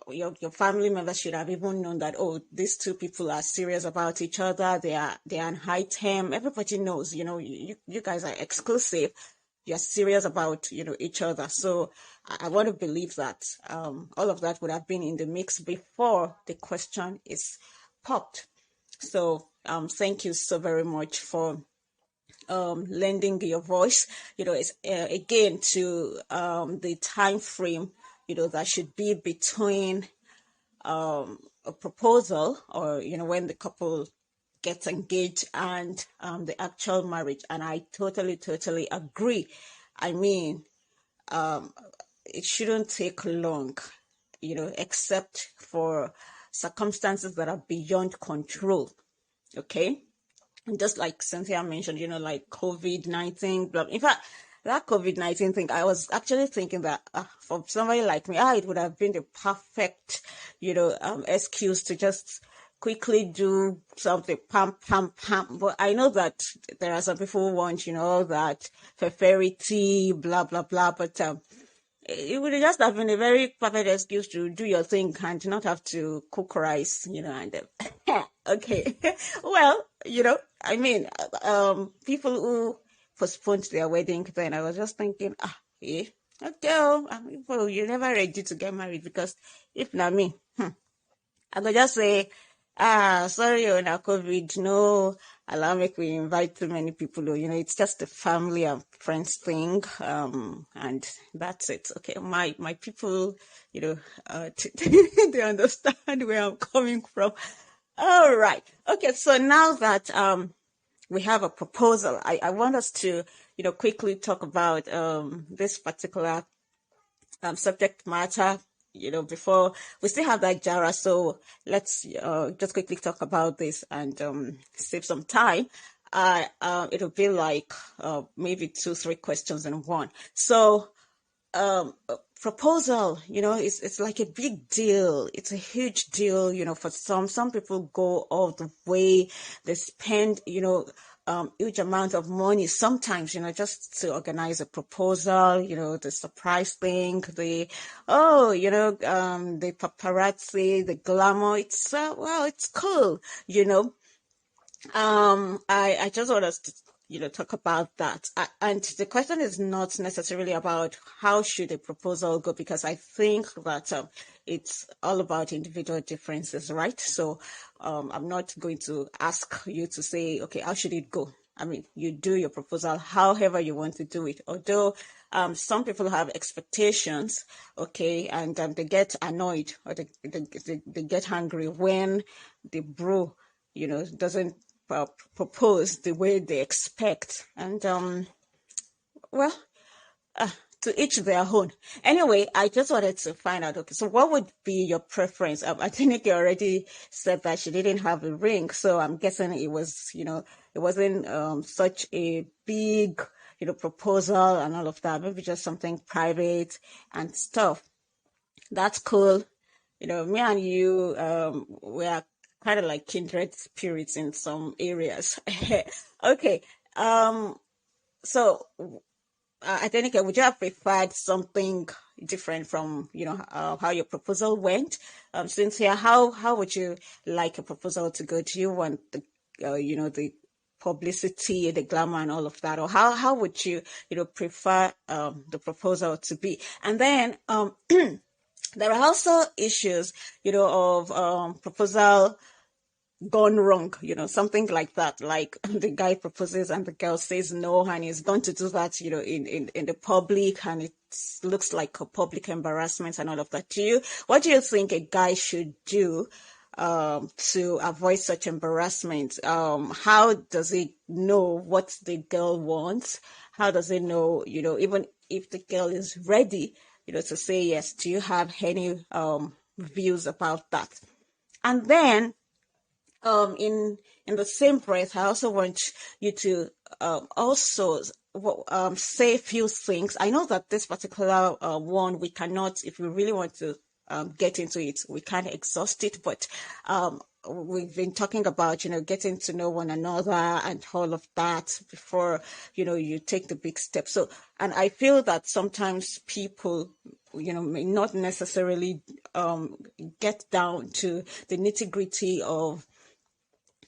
your family members should have even known that, oh, these two people are serious about each other. They are on high term. Everybody knows, you guys are exclusive. You're serious about, each other. So I want to believe that all of that would have been in the mix before the question is popped. So thank you so very much for lending your voice, it's again to the time frame, that should be between a proposal, or when the couple gets engaged, and the actual marriage. And I totally agree. I mean, it shouldn't take long, except for circumstances that are beyond control. Okay. And just like Cynthia mentioned, like COVID-19, blah. In fact, that COVID-19 thing, I was actually thinking that for somebody like me, it would have been the perfect, excuse to just quickly do something, pam, pam, pam. But I know that there are some people who want, that fairy blah, blah, blah. But it would just have been a very perfect excuse to do your thing and not have to cook rice, and okay. Well, I mean, people who postponed their wedding, then I was just thinking, okay, well, you're never ready to get married, because if not me, I could just say, Sorry, on our COVID, no, allow me we invite too many people. It's just a family and friends thing. And that's it. Okay, my people, they understand where I'm coming from. All right. Okay, so now that we have a proposal, I want us to, quickly talk about this particular subject matter, before we still have that Jara. So let's just quickly talk about this and save some time. It'll be like maybe 2, 3 questions in one. So proposal, it's like a big deal. It's a huge deal, for some people go all the way. They spend, huge amount of money sometimes, just to organize a proposal, the surprise thing, the paparazzi, the glamour. It's well, it's cool, I just want us to, talk about that. And the question is not necessarily about how should a proposal go, because I think that it's all about individual differences, right? So I'm not going to ask you to say, okay, how should it go? I mean, you do your proposal however you want to do it. Although some people have expectations, okay, and they get annoyed, or they get angry when the bro, doesn't propose the way they expect. And well, to each their own. Anyway, I just wanted to find out, okay, so what would be your preference? I think you already said that she didn't have a ring, so I'm guessing it was, it wasn't such a big, proposal and all of that. Maybe just something private and stuff. That's cool. Me and you, we are kind of like kindred spirits in some areas. Okay. So I think, would you have preferred something different from, how your proposal went? Cynthia, how would you like a proposal to go? Do you want the, the publicity, the glamour, and all of that, or how would you, prefer the proposal to be? And then there are also issues, of proposal gone wrong, something like that. Like the guy proposes and the girl says no, and he's going to do that, in the public, and it looks like a public embarrassment and all of that. What do you think a guy should do to avoid such embarrassment? How does he know what the girl wants? How does he know, even if the girl is ready, to say yes? Do you have any views about that? And then in the same breath, I also want you to also say a few things. I know that this particular one, we cannot, if we really want to get into it, we can't exhaust it, but we've been talking about, getting to know one another and all of that before, you take the big step. So, and I feel that sometimes people, may not necessarily get down to the nitty-gritty of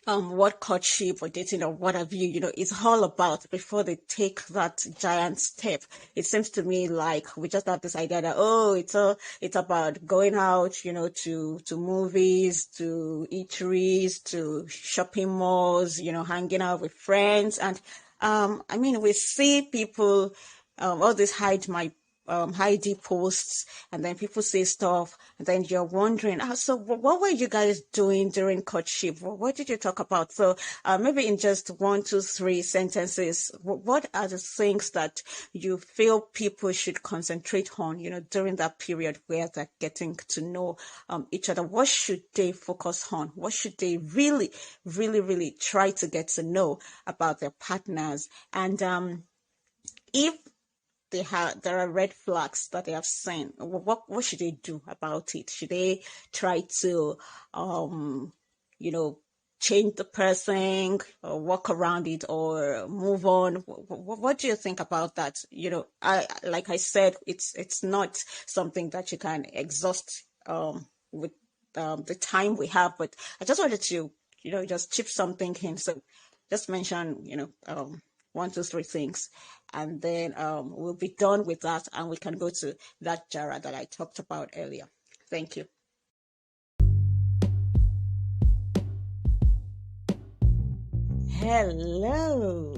what courtship or dating or what have you, is all about before they take that giant step. It seems to me like we just have this idea that, oh, it's about going out, to movies, to eateries, to shopping malls, hanging out with friends. And I mean, we see people, all this Heidi posts, and then people say stuff, and then you're wondering, so what were you guys doing during courtship? What did you talk about? So maybe in just 1, 2, 3 sentences, what are the things that you feel people should concentrate on, during that period where they're getting to know each other? What should they focus on? What should they really, really, really try to get to know about their partners? And if there are red flags that they have seen, what should they do about it? Should they try to change the person, or walk around it, or move on? What do you think about that? Like I said, it's not something that you can exhaust with the time we have, but I just wanted to just chip something in. So just mention 1, 2, 3 things, and then we'll be done with that, and we can go to that Jara that I talked about earlier. Thank you. Hello.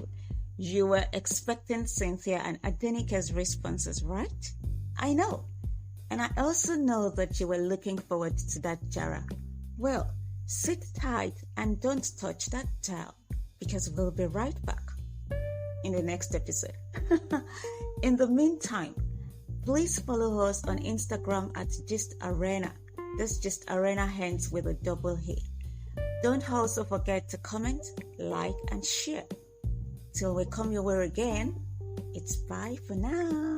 You were expecting Cynthia and Adenike's responses, right? I know. And I also know that you were looking forward to that Jara. Well, sit tight and don't touch that dial, because we'll be right back in the next episode. In the meantime, please follow us on Instagram at Gist Arena. This Gist Arena ends with a double A. Don't also forget to comment, like, and share. Till we come your way again, it's bye for now.